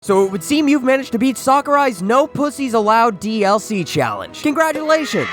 So it would seem you've managed to beat Sakurai's No Pussies Allowed DLC challenge. Congratulations!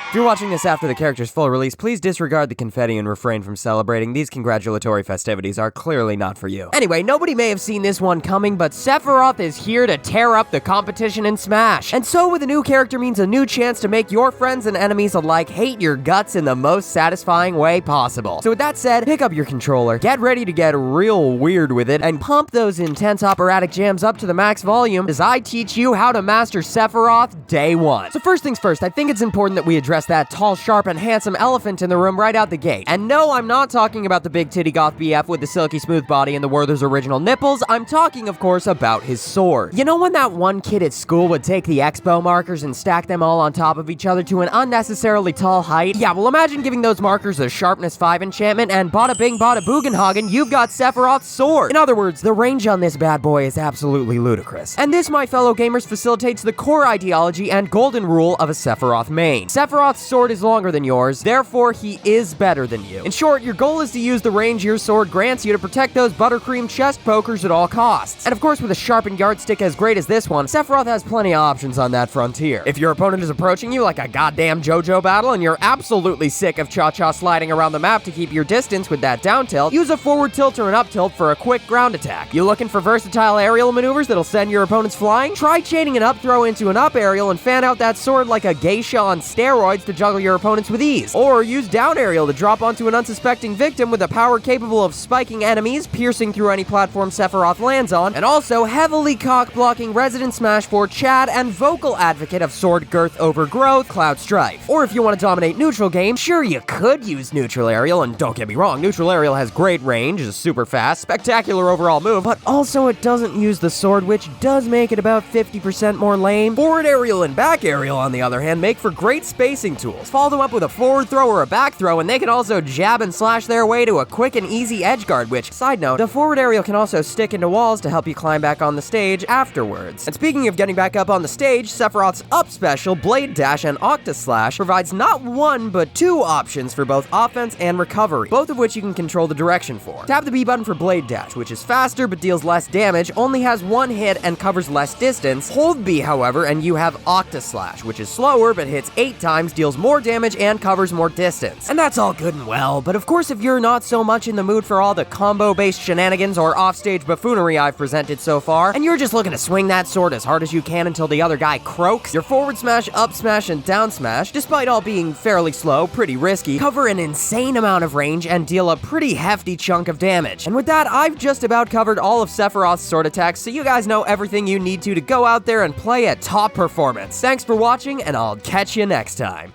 If you're watching this after the character's full release, please disregard the confetti and refrain from celebrating. These congratulatory festivities are clearly not for you. Anyway, nobody may have seen this one coming, but Sephiroth is here to tear up the competition in Smash. And so with a new character means a new chance to make your friends and enemies alike hate your guts in the most satisfying way possible. So with that said, pick up your controller, get ready to get real weird with it, and pump those intense operatic jams up to the max volume as I teach you how to master Sephiroth Day One. So first things first, I think it's important that we address that tall, sharp, and handsome elephant in the room right out the gate. And no, I'm not talking about the big titty goth BF with the silky smooth body and the Werther's original nipples. I'm talking, of course, about his sword. You know when that one kid at school would take the expo markers and stack them all on top of each other to an unnecessarily tall height? Yeah, well imagine giving those markers a sharpness 5 enchantment and bada bing bada boogenhagen, you've got Sephiroth's sword. In other words, the range on this bad boy is absolutely ludicrous. And this, my fellow gamers, facilitates the core ideology and golden rule of a Sephiroth main. Sephiroth's sword is longer than yours, therefore he is better than you. In short, your goal is to use the range your sword grants you to protect those buttercream chest pokers at all costs. And of course, with a sharpened yardstick as great as this one, Sephiroth has plenty of options on that frontier. If your opponent is approaching you like a goddamn JoJo battle and you're absolutely sick of cha-cha sliding around the map to keep your distance with that down tilt, use a forward tilt or an up tilt for a quick ground attack. You looking for versatile aerial maneuvers that'll send your opponents flying? Try chaining an up throw into an up aerial and fan out that sword like a geisha on steroids to juggle your opponents with ease. Or use down aerial to drop onto an unsuspecting victim with a power capable of spiking enemies, piercing through any platform Sephiroth lands on, and also heavily cock-blocking Resident Smash 4 Chad and vocal advocate of sword girth overgrowth, Cloud Strife. Or if you want to dominate neutral game, sure you could use neutral aerial, and don't get me wrong, neutral aerial has great range, is super fast, spectacular overall move, but also it doesn't use the sword, which does make it about 50% more lame. Forward aerial and back aerial, on the other hand, make for great spacing tools. Follow them up with a forward throw or a back throw, and they can also jab and slash their way to a quick and easy edge guard, which, side note, the forward aerial can also stick into walls to help you climb back on the stage afterwards. And speaking of getting back up on the stage, Sephiroth's up special, Blade Dash and Octa Slash, provides not one, but two options for both offense and recovery, both of which you can control the direction for. Tap the B button for Blade Dash, which is faster but deals less damage, only has one hit and covers less distance. Hold B, however, and you have Octa Slash, which is slower but hits 8 times, deals more damage, and covers more distance. And that's all good and well, but of course if you're not so much in the mood for all the combo-based shenanigans or offstage buffoonery I've presented so far, and you're just looking to swing that sword as hard as you can until the other guy croaks, your forward smash, up smash, and down smash, despite all being fairly slow, pretty risky, cover an insane amount of range and deal a pretty hefty chunk of damage. And with that, I've just about covered all of Sephiroth's sword attacks, so you guys know everything you need to go out there and play at top performance. Thanks for watching, and I'll catch you next time.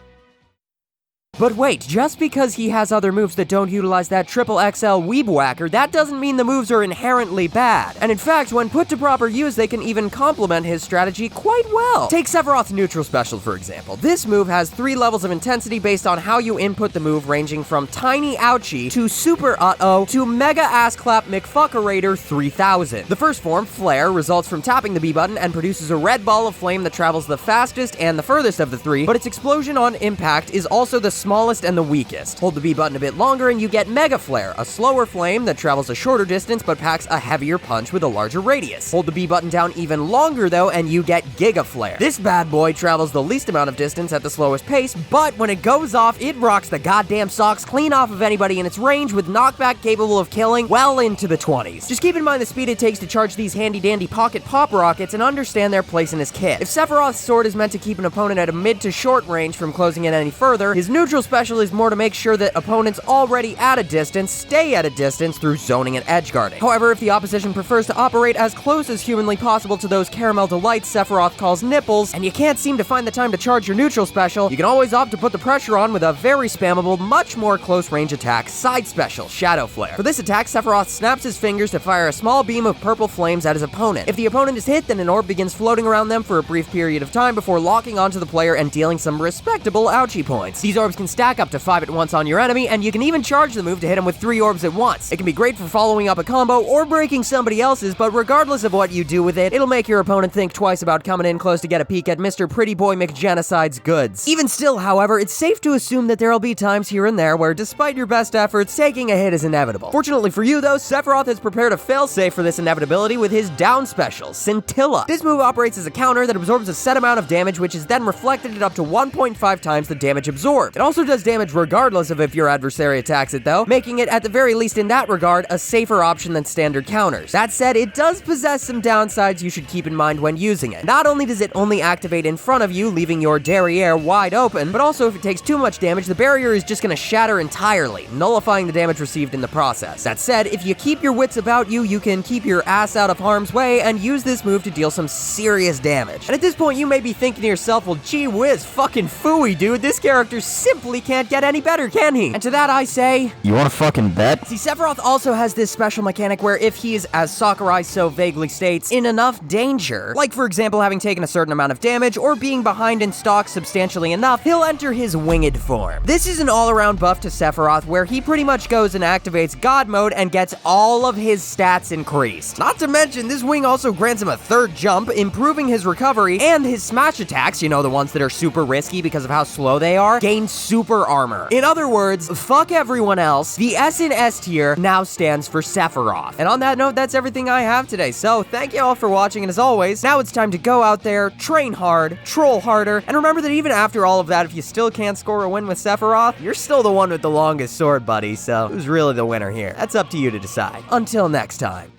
But wait, just because he has other moves that don't utilize that triple XL weeb whacker, that doesn't mean the moves are inherently bad. And in fact, when put to proper use, they can even complement his strategy quite well. Take Sephiroth's neutral special, for example. This move has 3 levels of intensity based on how you input the move, ranging from tiny ouchie to super uh-oh to mega ass clap McFuckerator 3000. The first form, Flare, results from tapping the B button and produces a red ball of flame that travels the fastest and the furthest of the 3, but its explosion on impact is also the smallest and the weakest. Hold the B button a bit longer and you get Mega Flare, a slower flame that travels a shorter distance but packs a heavier punch with a larger radius. Hold the B button down even longer though and you get Giga Flare. This bad boy travels the least amount of distance at the slowest pace, but when it goes off, it rocks the goddamn socks clean off of anybody in its range with knockback capable of killing well into the 20s. Just keep in mind the speed it takes to charge these handy dandy pocket pop rockets and understand their place in his kit. If Sephiroth's sword is meant to keep an opponent at a mid to short range from closing it any further, his neutral special is more to make sure that opponents already at a distance stay at a distance through zoning and edge guarding. However, if the opposition prefers to operate as close as humanly possible to those caramel delights Sephiroth calls nipples, and you can't seem to find the time to charge your neutral special, you can always opt to put the pressure on with a very spammable, much more close range attack, side special, Shadow Flare. For this attack, Sephiroth snaps his fingers to fire a small beam of purple flames at his opponent. If the opponent is hit, then an orb begins floating around them for a brief period of time before locking onto the player and dealing some respectable ouchie points. These orbs can can stack up to 5 at once on your enemy, and you can even charge the move to hit him with 3 orbs at once. It can be great for following up a combo or breaking somebody else's, but regardless of what you do with it, it'll make your opponent think twice about coming in close to get a peek at Mr. Pretty Boy McGenocide's goods. Even still, however, it's safe to assume that there'll be times here and there where, despite your best efforts, taking a hit is inevitable. Fortunately for you, though, Sephiroth has prepared a failsafe for this inevitability with his down special, Scintilla. This move operates as a counter that absorbs a set amount of damage, which is then reflected at up to 1.5 times the damage absorbed. It also does damage regardless of if your adversary attacks it, though, making it, at the very least in that regard, a safer option than standard counters. That said, it does possess some downsides you should keep in mind when using it. Not only does it only activate in front of you, leaving your derriere wide open, but also if it takes too much damage, the barrier is just gonna shatter entirely, nullifying the damage received in the process. That said, if you keep your wits about you, you can keep your ass out of harm's way and use this move to deal some serious damage. And at this point, you may be thinking to yourself, well, gee whiz, fucking phooey, dude, this character simply can't get any better, can he? And to that I say, You wanna fucking bet? see, Sephiroth also has this special mechanic where if he is, as Sakurai so vaguely states, in enough danger, like for example having taken a certain amount of damage or being behind in stock substantially enough, he'll enter his winged form. This is an all-around buff to Sephiroth where he pretty much goes and activates God mode and gets all of his stats increased. Not to mention, this wing also grants him a third jump, improving his recovery, and his smash attacks, you know, the ones that are super risky because of how slow they are, gain super armor. In other words, fuck everyone else, the S in S tier now stands for Sephiroth. And on that note, that's everything I have today, so thank you all for watching, and as always, now it's time to go out there, train hard, troll harder, and remember that even after all of that, if you still can't score a win with Sephiroth, you're still the one with the longest sword, buddy, so who's really the winner here? That's up to you to decide. Until next time.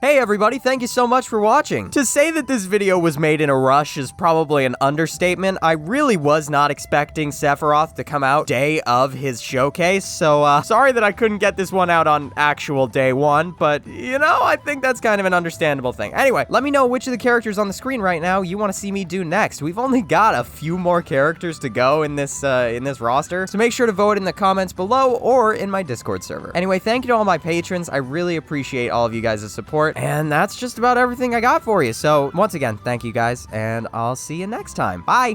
Hey everybody, thank you so much for watching. To say that this video was made in a rush is probably an understatement. I really was not expecting Sephiroth to come out day of his showcase, so sorry that I couldn't get this one out on actual day one, but you know, I think that's kind of an understandable thing. Anyway, let me know which of the characters on the screen right now you want to see me do next. We've only got a few more characters to go in this roster, so make sure to vote in the comments below or in my Discord server. Anyway, thank you to all my patrons. I really appreciate all of you guys' support. And that's just about everything I got for you. So once again, thank you guys, and I'll see you next time. Bye.